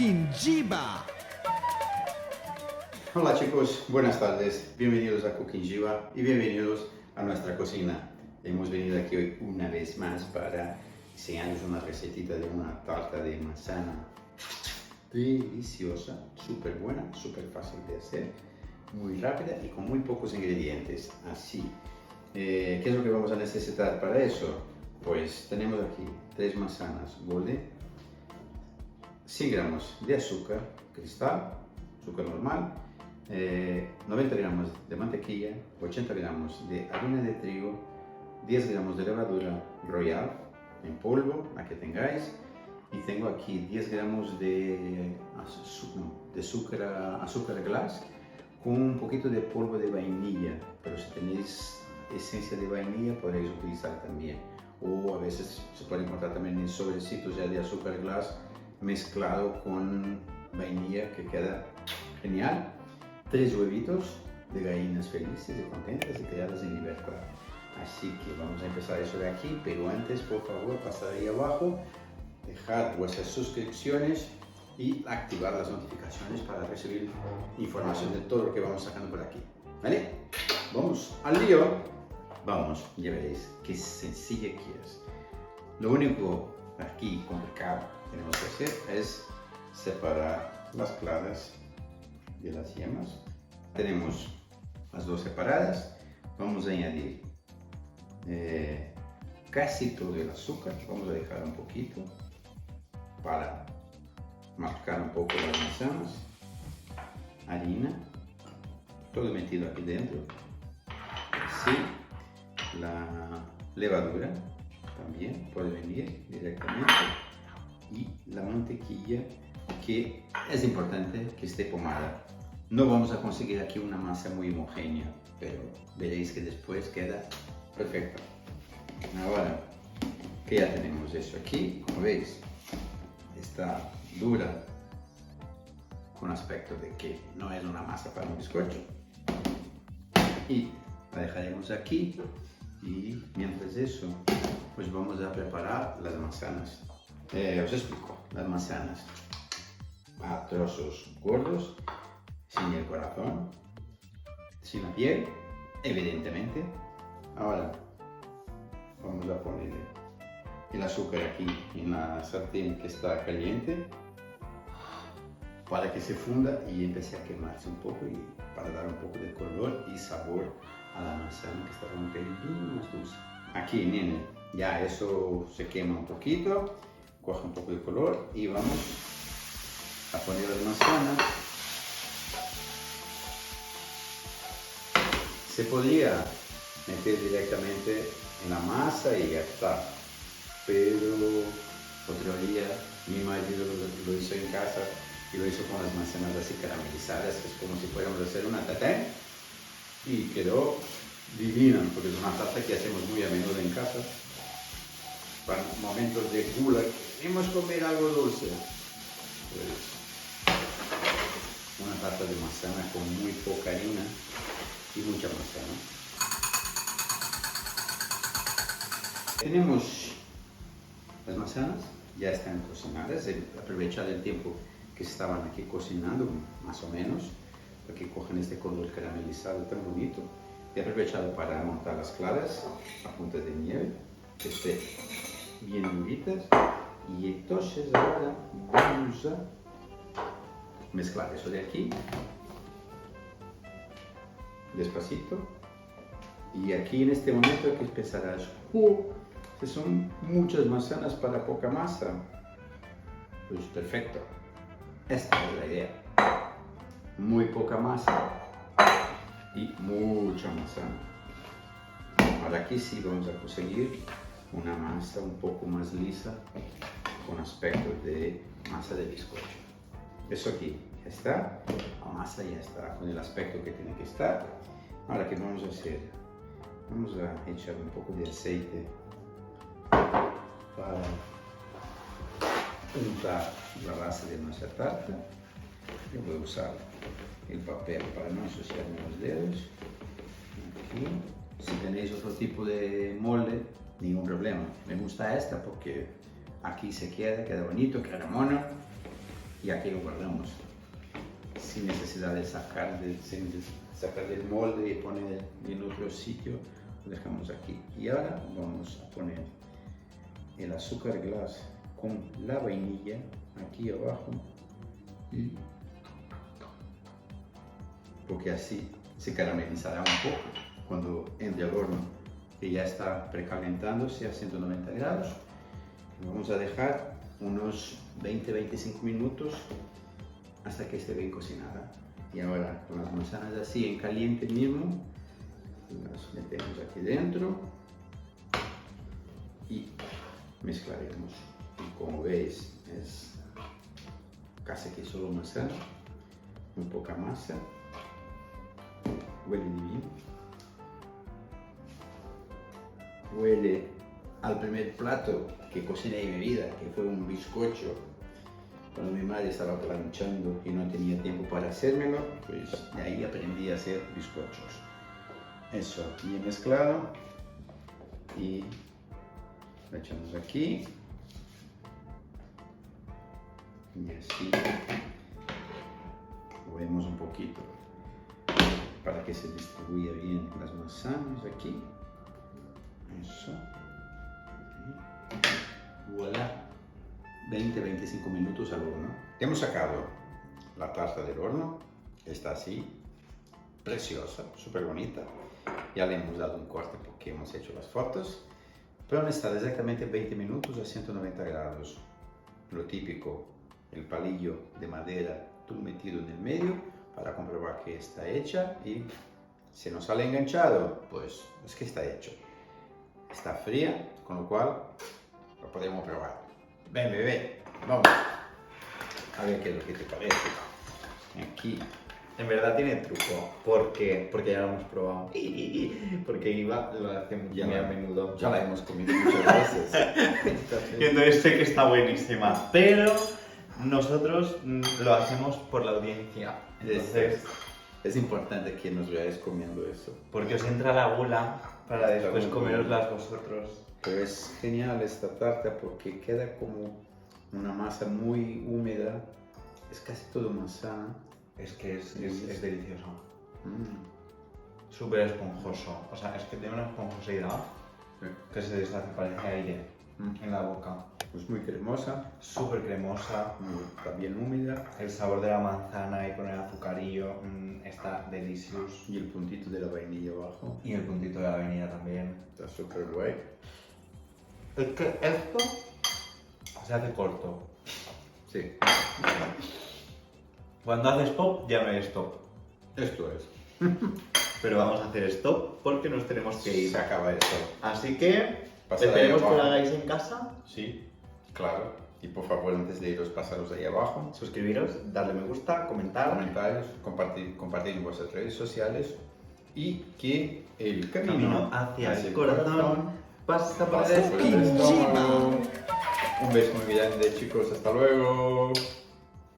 Cooking Jiva. Hola chicos, buenas tardes, bienvenidos a Cooking Jiva y bienvenidos a nuestra cocina. Hemos venido aquí hoy una vez más para enseñaros una recetita de una tarta de manzana deliciosa, súper buena, súper fácil de hacer, muy rápida y con muy pocos ingredientes. Así, ¿qué es lo que vamos a necesitar para eso? Pues tenemos aquí 3 manzanas golden, 100 gramos de azúcar cristal, azúcar normal, 90 gramos de mantequilla, 80 gramos de harina de trigo, 10 gramos de levadura royal en polvo, la que tengáis, y tengo aquí 10 gramos de azúcar glass con un poquito de polvo de vainilla, pero si tenéis esencia de vainilla podréis utilizar también, o a veces se puede encontrar también en sobrecitos ya de azúcar glass mezclado con vainilla, que queda genial. 3 huevitos de gallinas felices y contentas y criadas en libertad. Así que vamos a empezar eso de aquí, pero antes por favor pasad ahí abajo, dejar vuestras suscripciones y activar las notificaciones para recibir información de todo lo que vamos sacando por aquí. ¿Vale? Vamos al lío. Vamos, ya veréis qué sencilla que es. Lo único aquí complicado que tenemos que hacer es separar las claras de las yemas. Tenemos las dos separadas. Vamos a añadir casi todo el azúcar. Vamos a dejar un poquito para marcar un poco las manzanas. Harina, todo metido aquí dentro. Así, la levadura también puede venir directamente. Y la mantequilla, que es importante que esté pomada. No vamos a conseguir aquí una masa muy homogénea, pero veréis que después queda perfecto. Ahora que ya tenemos eso aquí, como veis, está dura, con aspecto de que no es una masa para un bizcocho. Y la dejaremos aquí y mientras eso, pues vamos a preparar las manzanas. Os explico, las manzanas a trozos gordos, sin el corazón, sin la piel, evidentemente. Ahora vamos a poner el azúcar aquí en la sartén que está caliente para que se funda y empiece a quemarse un poco, y para dar un poco de color y sabor a la manzana, que está un pelín más dulce. Aquí, nene, ya eso se quema un poquito, coge un poco de color y vamos a poner las manzanas. Se podría meter directamente en la masa y ya está, pero otro día mi marido lo hizo en casa y lo hizo con las manzanas así caramelizadas, que es como si fuéramos a hacer una tatén, y quedó divina, porque es una tarta que hacemos muy a menudo en casa para momentos de gula, queremos comer algo dulce. Pues una tarta de manzana con muy poca harina y mucha manzana. Tenemos las manzanas, ya están cocinadas. He aprovechado el tiempo que estaban aquí cocinando, más o menos, para que cojan este color caramelizado tan bonito. He aprovechado para montar las claras a punta de nieve, que estén bien duritas. Y entonces ahora vamos a mezclar eso de aquí, despacito. Y aquí en este momento hay que pensarás, son muchas manzanas para poca masa. Pues perfecto, esta es la idea. Muy poca masa y mucha manzana. Ahora aquí sí vamos a conseguir una masa un poco más lisa, con aspecto de masa de bizcocho. Eso aquí ya está, la masa ya está con el aspecto que tiene que estar. Ahora, ¿qué vamos a hacer? Vamos a echar un poco de aceite para untar la base de nuestra tarta. Yo voy a usar el papel para no ensuciarme los dedos. Aquí. Si tenéis otro tipo de molde, ningún problema. Me gusta esta porque aquí se queda bonito, queda mono. y aquí lo guardamos sin necesidad de sacar, sacar del molde y poner en otro sitio. Lo dejamos aquí. Y ahora vamos a poner el azúcar glass con la vainilla aquí abajo, y porque así se caramelizará un poco cuando entre al horno, que ya está precalentándose a 190 grados. Lo vamos a dejar unos 20-25 minutos hasta que esté bien cocinada. Y ahora con las manzanas así en caliente mismo, las metemos aquí dentro y mezclaremos. Y como veis, es casi que solo manzana, muy poca masa. Huele divino. Huele al primer plato que cociné en mi vida, que fue un bizcocho. Cuando mi madre estaba planchando y no tenía tiempo para hacérmelo, pues de ahí aprendí a hacer bizcochos. Eso, bien mezclado. Y lo echamos aquí. Y así movemos un poquito para que se distribuya bien las manzanas aquí. Eso. Y voilà. 20-25 minutos al horno. Hemos sacado la tarta del horno. Está así. Preciosa, súper bonita. Ya le hemos dado un corte porque hemos hecho las fotos. Pero han estado exactamente 20 minutos a 190 grados. Lo típico, el palillo de madera tú metido en el medio para comprobar que está hecha, y si no sale enganchado, pues es que está hecho. Está fría, con lo cual lo podemos probar. Ven, bebé, vamos. A ver qué es lo que te parece. Aquí. En verdad tiene truco, porque ya lo hemos probado. Porque Iva lo hace muy a menudo. Ya la hemos comido muchas veces. Y entonces sé que está buenísima, pero nosotros lo hacemos por la audiencia. Entonces, es importante que nos veáis comiendo eso. porque os entra la gula para después comeroslas vosotros. Pero es genial esta tarta porque queda como una masa muy húmeda. Es casi todo manzana. Es que es delicioso. Súper esponjoso. O sea, es que tiene una esponjosidad que se deshace, parece aire en la boca. Pues muy cremosa. Súper cremosa. También húmeda. El sabor de la manzana y con el azucarillo está delicioso. Y el puntito de la vainilla abajo. Y el puntito de la vainilla también. Está súper guay. Es que esto se hace corto. Sí. Cuando haces pop, ya no hay stop. Esto es. Pero vamos a hacer stop porque nos tenemos que ir. Se acaba esto. Así que Pasad esperemos ahí que lo abajo. hagáis en casa. Sí, claro. Y por favor, antes de iros, pasaros ahí abajo. Suscribiros, darle me gusta, comentar. Comentarios, compartir en vuestras redes sociales. Y que el Camino hacia el corazón pasa por el pasa por el estómago. estómago. Un beso muy grande, chicos. Hasta luego.